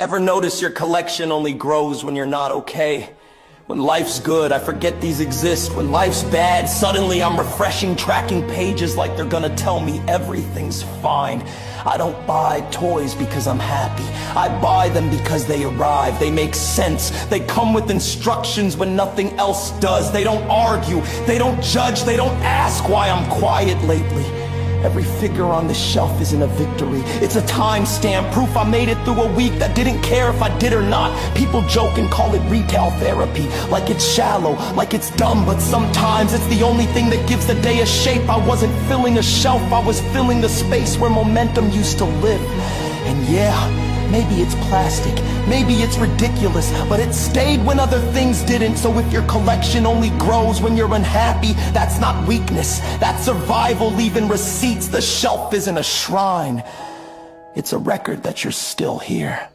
Ever notice your collection only grows when you're not okay? When life's good, I forget these exist. When life's bad, suddenly I'm refreshing, tracking pages like they're gonna tell me everything's fine. I don't buy toys because I'm happy. I buy them because they arrive. They make sense. They come with instructions when nothing else does. They don't argue. They don't judge. They don't ask why I'm quiet lately. Every figure on the shelf isn't a victory. It's a timestamp, proof I made it through a week that didn't care if I did or not. People joke and call it retail therapy, like it's shallow, like it's dumb, but sometimes it's the only thing that gives the day a shape. I wasn't filling a shelf, I was filling the space where momentum used to live. And yeah, maybe it's plastic, maybe it's ridiculous, but it stayed when other things didn't. So if your collection only grows when you're unhappy, that's not weakness, that's survival. Leaving receipts, the shelf isn't a shrine. It's a record that you're still here.